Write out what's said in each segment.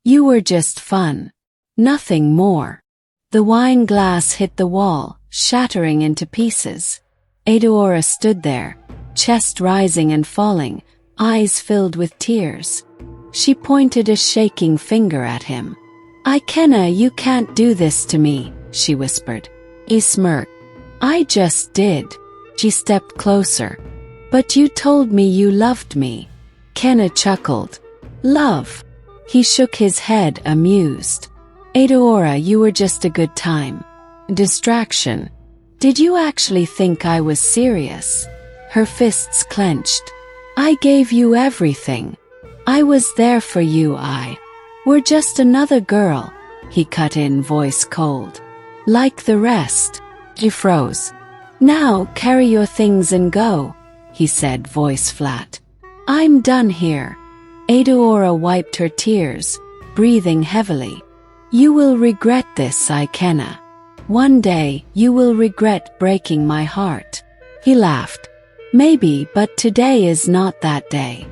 You were just fun. Nothing more. The wine glass hit the wall, shattering into pieces. Edaora stood there, chest rising and falling, eyes filled with tears. She pointed a shaking finger at him. "Ikenna, you can't do this to me," she whispered. He smirked. "I just did." She stepped closer. "But you told me you loved me." Kenna chuckled. "Love?" He shook his head, amused. "Edaora, you were just a good time. Distraction. Did you actually think I was serious?" Her fists clenched. "I gave you everything. I was there for you. We're just another girl," he cut in, voice cold. "Like the rest." She froze. "Now carry your things and go," he said, voice flat. "I'm done here." Edaora wiped her tears, breathing heavily. "You will regret this, Ikenna. One day, you will regret breaking my heart." He laughed. "Maybe, but today is not that day."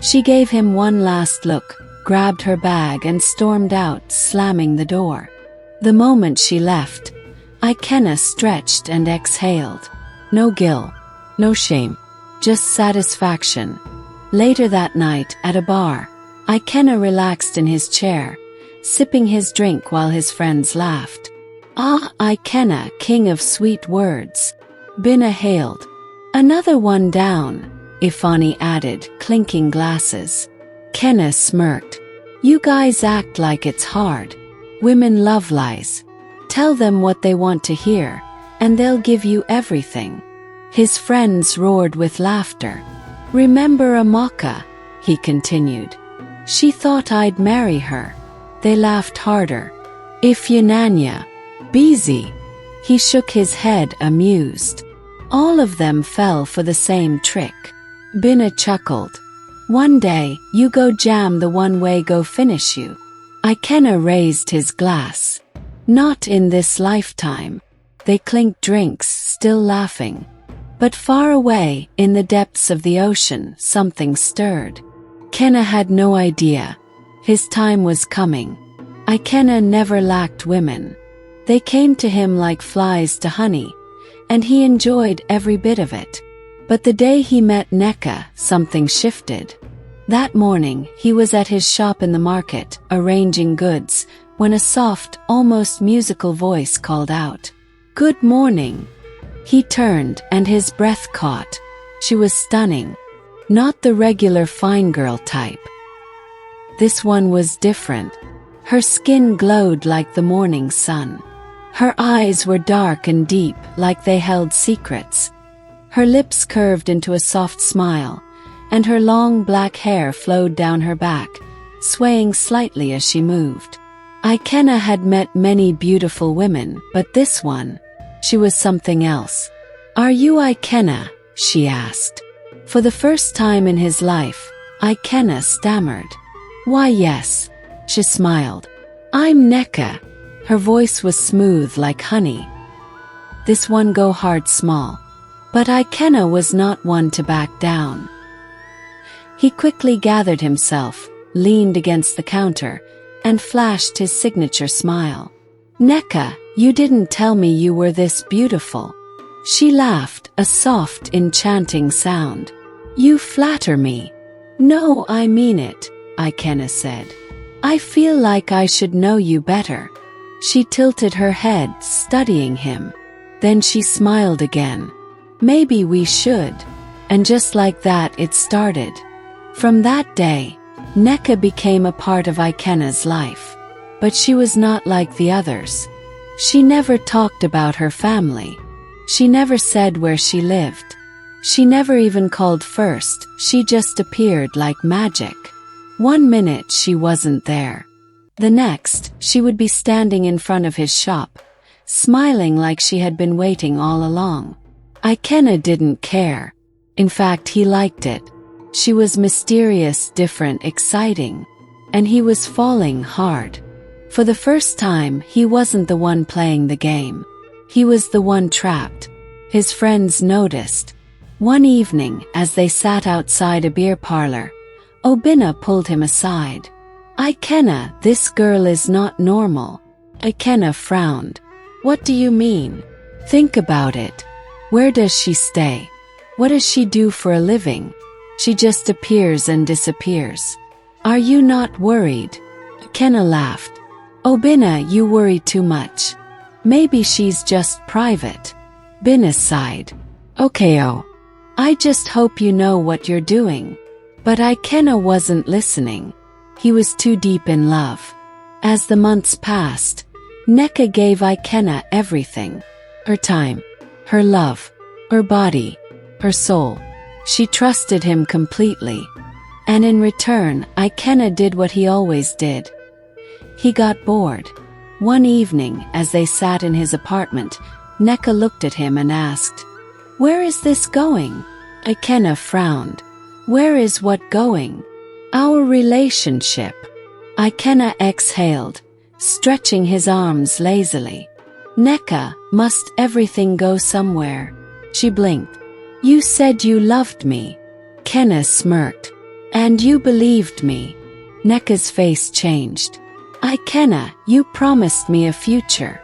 She gave him one last look, grabbed her bag and stormed out, slamming the door. The moment she left, Ikenna stretched and exhaled. No guilt, no shame, just satisfaction. Later that night, at a bar, Ikenna relaxed in his chair, sipping his drink while his friends laughed. "Ah, Ikenna, king of sweet words," Binna hailed. "Another one down," Ifani added, clinking glasses. Kenna smirked. "You guys act like it's hard. Women love lies. Tell them what they want to hear, and they'll give you everything." His friends roared with laughter. "Remember Amaka," he continued. "She thought I'd marry her." They laughed harder. "Ifyananya, Busy." He shook his head, amused. All of them fell for the same trick. Binna chuckled. "One day, you go jam the one way go finish you." Ikenna raised his glass. "Not in this lifetime." They clinked drinks, still laughing. But far away, in the depths of the ocean, something stirred. Kenna had no idea. His time was coming. Ikenna never lacked women. They came to him like flies to honey, and he enjoyed every bit of it. But the day he met Neka, something shifted. That morning, he was at his shop in the market, arranging goods, when a soft, almost musical voice called out, "Good morning." He turned, and his breath caught. She was stunning. Not the regular fine girl type. This one was different. Her skin glowed like the morning sun. Her eyes were dark and deep, like they held secrets. Her lips curved into a soft smile, and her long black hair flowed down her back, swaying slightly as she moved. Ikenna had met many beautiful women, but this one, she was something else. "Are you Ikenna?" she asked. For the first time in his life, Ikenna stammered. "Why, yes," she smiled. "I'm Neka." Her voice was smooth like honey. This one go hard small. But Ikenna was not one to back down. He quickly gathered himself, leaned against the counter, and flashed his signature smile. "Neka, you didn't tell me you were this beautiful." She laughed, a soft, enchanting sound. "You flatter me." "No, I mean it," Ikenna said. "I feel like I should know you better." She tilted her head, studying him. Then she smiled again. "Maybe we should." And just like that it started. From that day, Neka became a part of Ikenna's life. But she was not like the others. She never talked about her family. She never said where she lived. She never even called first, she just appeared like magic. One minute she wasn't there. The next, she would be standing in front of his shop, smiling like she had been waiting all along. Ikenna didn't care. In fact, he liked it. She was mysterious, different, exciting. And he was falling hard. For the first time, he wasn't the one playing the game. He was the one trapped. His friends noticed. One evening, as they sat outside a beer parlor, Obinna pulled him aside. Ikenna, this girl is not normal. Ikenna frowned. What do you mean? Think about it. Where does she stay? What does she do for a living? She just appears and disappears. Are you not worried? Ikenna laughed. Obinna, you worry too much. Maybe she's just private. Binna sighed. Okay, I just hope you know what you're doing. But Ikenna wasn't listening. He was too deep in love. As the months passed, Nneka gave Ikenna everything. Her time, her love, her body, her soul. She trusted him completely. And in return, Ikenna did what he always did. He got bored. One evening, as they sat in his apartment, Nneka looked at him and asked, "Where is this going?" Ikenna frowned. Where is what going? Our relationship. Ikenna exhaled, stretching his arms lazily. Nneka, must everything go somewhere? She blinked. You said you loved me. Ikenna smirked. And you believed me. Nneka's face changed. Ikenna, you promised me a future.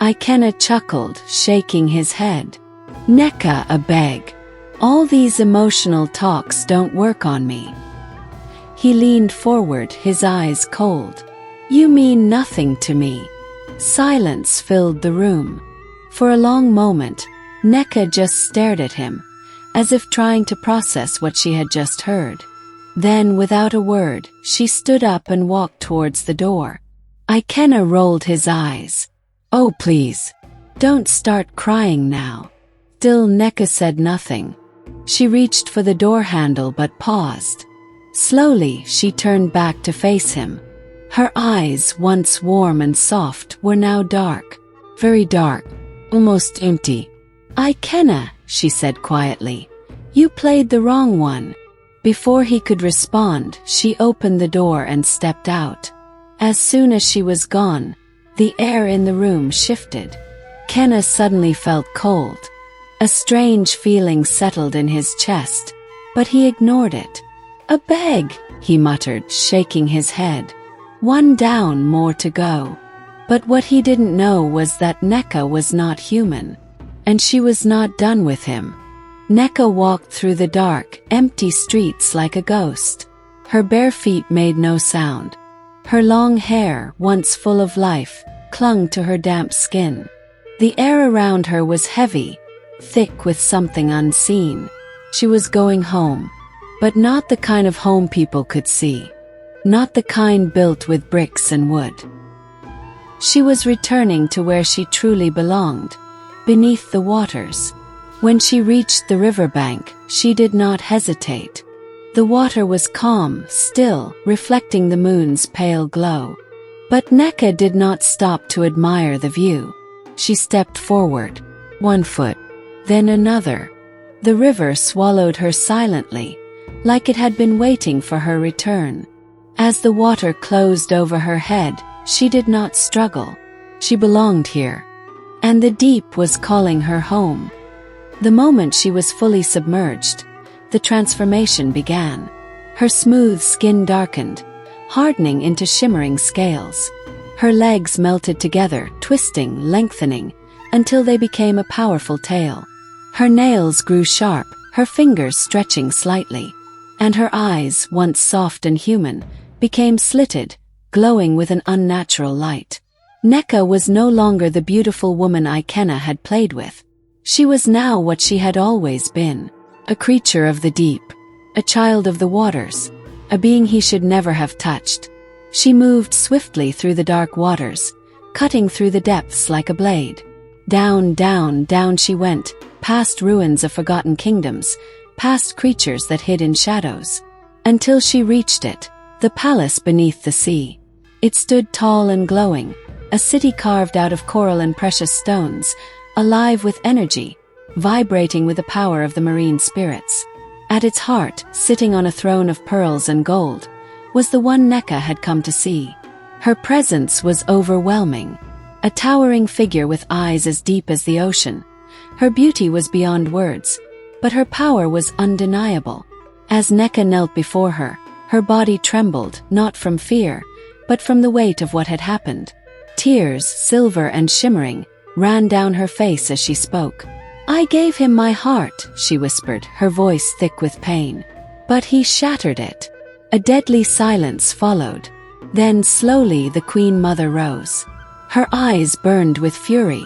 Ikenna chuckled, shaking his head. Nneka, a beg. All these emotional talks don't work on me. He leaned forward, his eyes cold. You mean nothing to me. Silence filled the room. For a long moment, Nneka just stared at him, as if trying to process what she had just heard. Then, without a word, she stood up and walked towards the door. Ikenna rolled his eyes. Oh, please. Don't start crying now. Still, Nneka said nothing. She reached for the door handle but paused. Slowly, she turned back to face him. Her eyes, once warm and soft, were now dark. Very dark. Almost empty. Ikenna, she said quietly. You played the wrong one. Before he could respond, she opened the door and stepped out. As soon as she was gone, the air in the room shifted. Ikenna suddenly felt cold. A strange feeling settled in his chest, but he ignored it. A beg, he muttered, shaking his head. One down, more to go. But what he didn't know was that Nneka was not human, and she was not done with him. Nneka walked through the dark, empty streets like a ghost. Her bare feet made no sound. Her long hair, once full of life, clung to her damp skin. The air around her was heavy, thick with something unseen. She was going home, but not the kind of home people could see. Not the kind built with bricks and wood. She was returning to where she truly belonged, beneath the waters. When she reached the riverbank, she did not hesitate. The water was calm, still, reflecting the moon's pale glow. But Nneka did not stop to admire the view. She stepped forward, 1 foot, then another. The river swallowed her silently, like it had been waiting for her return. As the water closed over her head, she did not struggle. She belonged here, and the deep was calling her home. The moment she was fully submerged, the transformation began. Her smooth skin darkened, hardening into shimmering scales. Her legs melted together, twisting, lengthening, until they became a powerful tail. Her nails grew sharp, her fingers stretching slightly, and her eyes, once soft and human, became slitted, glowing with an unnatural light. Nneka was no longer the beautiful woman Ikenna had played with. She was now what she had always been, a creature of the deep, a child of the waters, a being he should never have touched. She moved swiftly through the dark waters, cutting through the depths like a blade. Down, down, down she went, past ruins of forgotten kingdoms, past creatures that hid in shadows, until she reached it, the palace beneath the sea. It stood tall and glowing, a city carved out of coral and precious stones, alive with energy, vibrating with the power of the marine spirits. At its heart, sitting on a throne of pearls and gold, was the one Nneka had come to see. Her presence was overwhelming, a towering figure with eyes as deep as the ocean. Her beauty was beyond words, but her power was undeniable. As Nneka knelt before her, her body trembled, not from fear, but from the weight of what had happened. Tears, silver and shimmering, ran down her face as she spoke. "I gave him my heart," she whispered, her voice thick with pain. "But he shattered it." A deadly silence followed. Then slowly the Queen Mother rose. Her eyes burned with fury.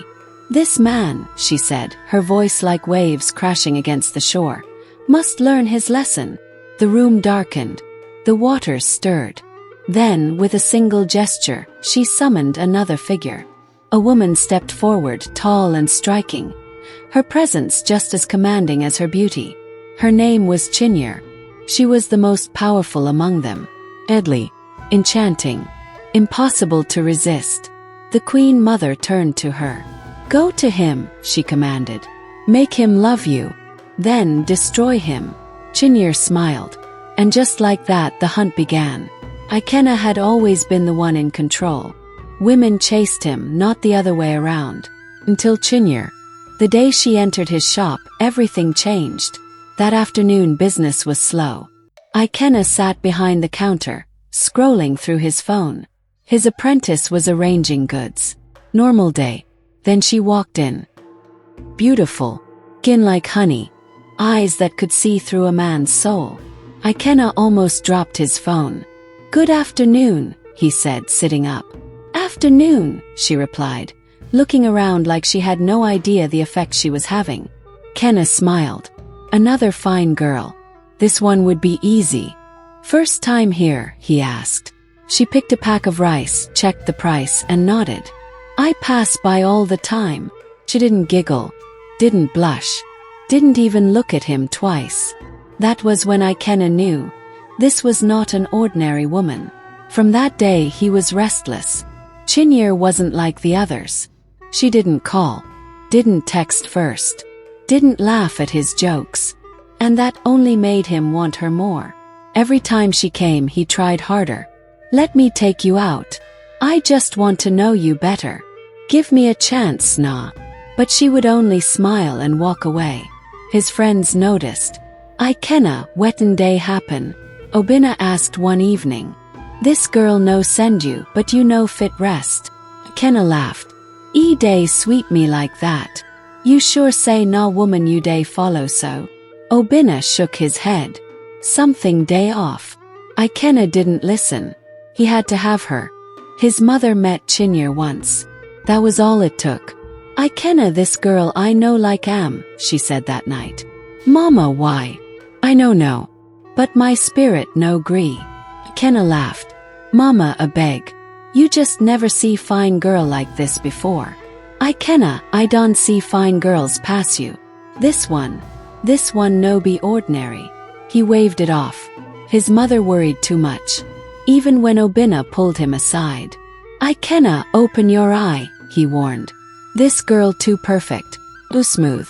"This man," she said, her voice like waves crashing against the shore, "must learn his lesson." The room darkened. The waters stirred. Then, with a single gesture, she summoned another figure. A woman stepped forward, tall and striking, her presence just as commanding as her beauty. Her name was Chinyere. She was the most powerful among them. Deadly, enchanting, impossible to resist. The Queen Mother turned to her. "Go to him," she commanded. "Make him love you. Then destroy him." Chinyere smiled. And just like that the hunt began. Ikenna had always been the one in control. Women chased him, not the other way around. Until Chinyere. The day she entered his shop, everything changed. That afternoon business was slow. Ikenna sat behind the counter, scrolling through his phone. His apprentice was arranging goods. Normal day. Then she walked in. Beautiful. Skin like honey. Eyes that could see through a man's soul. Ikenna almost dropped his phone. "Good afternoon," he said, sitting up. "Afternoon," she replied, looking around like she had no idea the effect she was having. Kenna smiled. "Another fine girl. This one would be easy." "First time here?" he asked. She picked a pack of rice, checked the price, and nodded. "I pass by all the time." She didn't giggle, didn't blush, didn't even look at him twice. That was when Ikenna knew. This was not an ordinary woman. From that day he was restless. Chinyere wasn't like the others. She didn't call, didn't text first, didn't laugh at his jokes. And that only made him want her more. Every time she came he tried harder. "Let me take you out. I just want to know you better. Give me a chance, nah." But she would only smile and walk away. His friends noticed. "Ikenna, wetin day happen?" Obinna asked one evening. "This girl no send you, but you no fit rest." Ikenna laughed. "E day sweet me like that. You sure say na woman you day follow so." Obinna shook his head. "Something day off." Ikenna didn't listen. He had to have her. His mother met Chinyere once. That was all it took. "Ikenna, this girl I know like am," she said that night. "Mama, why?" "I know no. But my spirit no gree." Ikenna laughed. "Mama, a beg. You just never see fine girl like this before." "Ikenna, I don't see fine girls pass you. This one no be ordinary." He waved it off. His mother worried too much. Even when Obinna pulled him aside. "Ikenna, open your eye," he warned. "This girl too perfect, too smooth.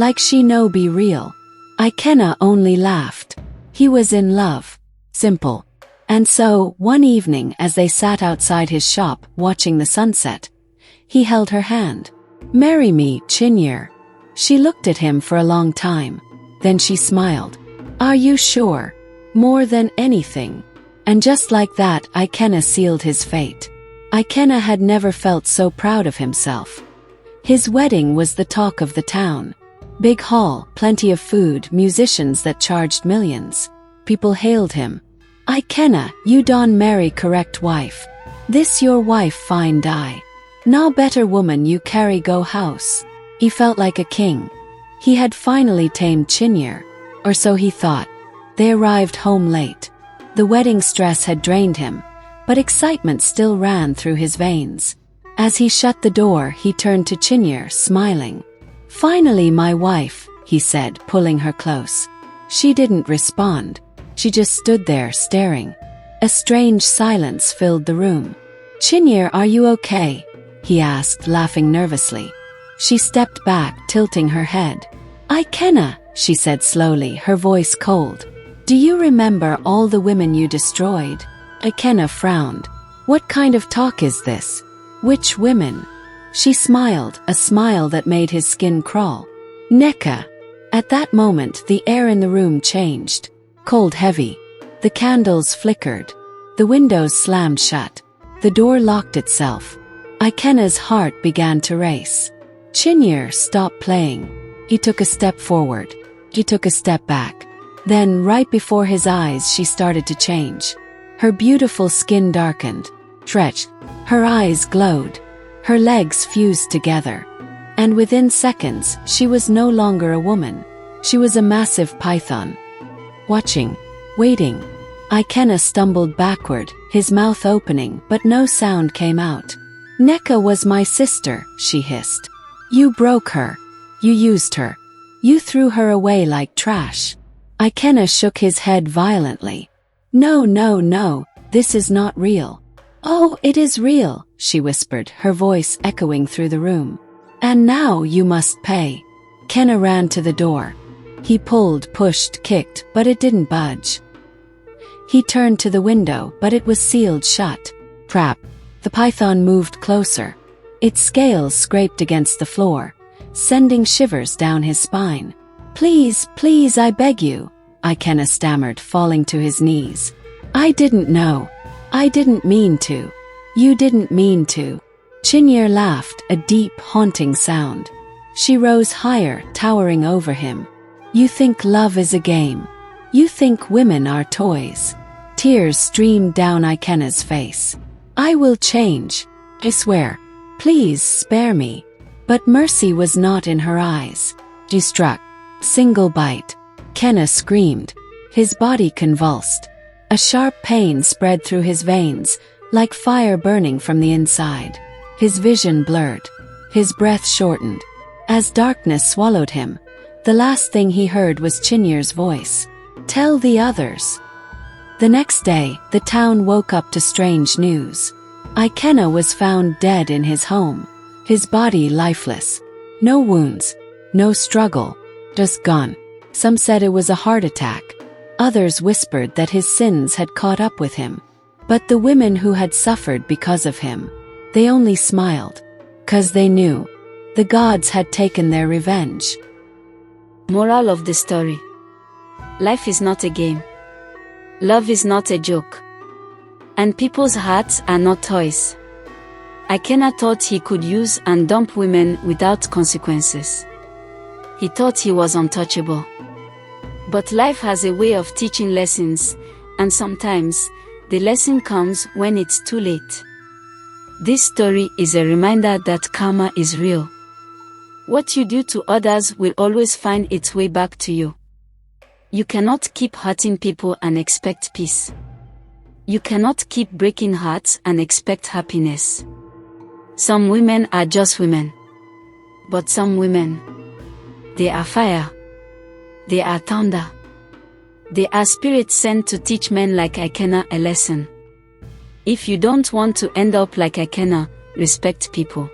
Like she no be real." Ikenna only laughed. He was in love. Simple. And so, one evening as they sat outside his shop, watching the sunset, he held her hand. "Marry me, Chinyere." She looked at him for a long time. Then she smiled. "Are you sure?" "More than anything." And just like that, Ikenna sealed his fate. Ikenna had never felt so proud of himself. His wedding was the talk of the town. Big hall, plenty of food, musicians that charged millions. People hailed him. "Ikenna, you don marry correct wife. This your wife fine die. No better woman you carry go house." He felt like a king. He had finally tamed Chinyere. Or so he thought. They arrived home late. The wedding stress had drained him, but excitement still ran through his veins. As he shut the door, he turned to Chinyere, smiling. "Finally my wife," he said, pulling her close. She didn't respond. She just stood there, staring. A strange silence filled the room. "Chinyere, are you okay?" he asked, laughing nervously. She stepped back, tilting her head. "Ikenna," she said slowly, her voice cold. "Do you remember all the women you destroyed?" Ikenna frowned. "What kind of talk is this? Which women?" She smiled, a smile that made his skin crawl. "Neka." At that moment, the air in the room changed. Cold, heavy. The candles flickered. The windows slammed shut. The door locked itself. Ikenna's heart began to race. Chinyere stopped playing. He took a step forward. He took a step back. Then, right before his eyes, she started to change. Her beautiful skin darkened, stretched. Her eyes glowed. Her legs fused together. And within seconds, she was no longer a woman. She was a massive python. Watching. Waiting. Ikenna stumbled backward, his mouth opening, but no sound came out. Nneka was my sister, she hissed. You broke her. You used her. You threw her away like trash. Ikenna shook his head violently. No, no, no, this is not real. Oh, it is real, she whispered, her voice echoing through the room. And now you must pay. Kenna ran to the door. He pulled, pushed, kicked, but it didn't budge. He turned to the window, but it was sealed shut. Trap. The python moved closer. Its scales scraped against the floor, sending shivers down his spine. Please, please, I beg you, Ikenna stammered, falling to his knees. I didn't know. I didn't mean to. You didn't mean to. Chinyere laughed, a deep, haunting sound. She rose higher, towering over him. You think love is a game. You think women are toys. Tears streamed down Ikenna's face. I will change. I swear. Please spare me. But mercy was not in her eyes. She struck. Single bite. Kenna screamed. His body convulsed. A sharp pain spread through his veins, like fire burning from the inside. His vision blurred. His breath shortened. As darkness swallowed him, the last thing he heard was Chinyere's voice. Tell the others. The next day, the town woke up to strange news. Ikenna was found dead in his home. His body lifeless. No wounds. No struggle. Just gone. Some said it was a heart attack. Others whispered that his sins had caught up with him. But the women who had suffered because of him, they only smiled. 'Cause they knew. The gods had taken their revenge. Moral of the story. Life is not a game. Love is not a joke. And people's hearts are not toys. Ikenna thought he could use and dump women without consequences. He thought he was untouchable. But life has a way of teaching lessons, and sometimes, the lesson comes when it's too late. This story is a reminder that karma is real. What you do to others will always find its way back to you. You cannot keep hurting people and expect peace. You cannot keep breaking hearts and expect happiness. Some women are just women. But some women, they are fire. They are thunder. They are spirits sent to teach men like Ikenna a lesson. If you don't want to end up like Ikenna, respect people.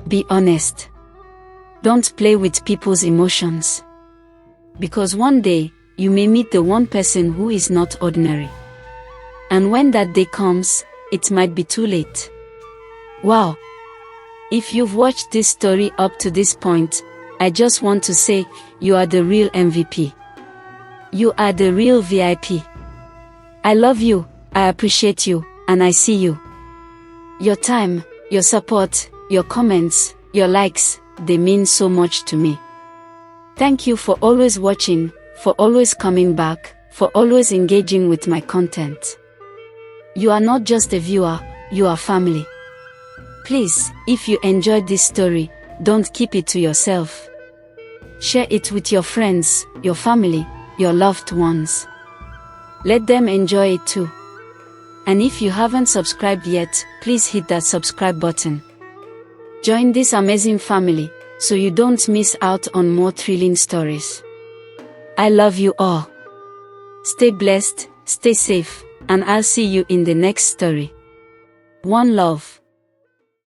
Be honest. Don't play with people's emotions. Because one day, you may meet the one person who is not ordinary. And when that day comes, it might be too late. Wow! If you've watched this story up to this point, I just want to say, you are the real MVP. You are the real VIP. I love you, I appreciate you, and I see you. Your time, your support, your comments, your likes, they mean so much to me. Thank you for always watching, for always coming back, for always engaging with my content. You are not just a viewer, you are family. Please, if you enjoyed this story, don't keep it to yourself. Share it with your friends, your family, your loved ones. Let them enjoy it too. And if you haven't subscribed yet, please hit that subscribe button. Join this amazing family, so you don't miss out on more thrilling stories. I love you all. Stay blessed, stay safe, and I'll see you in the next story. One love.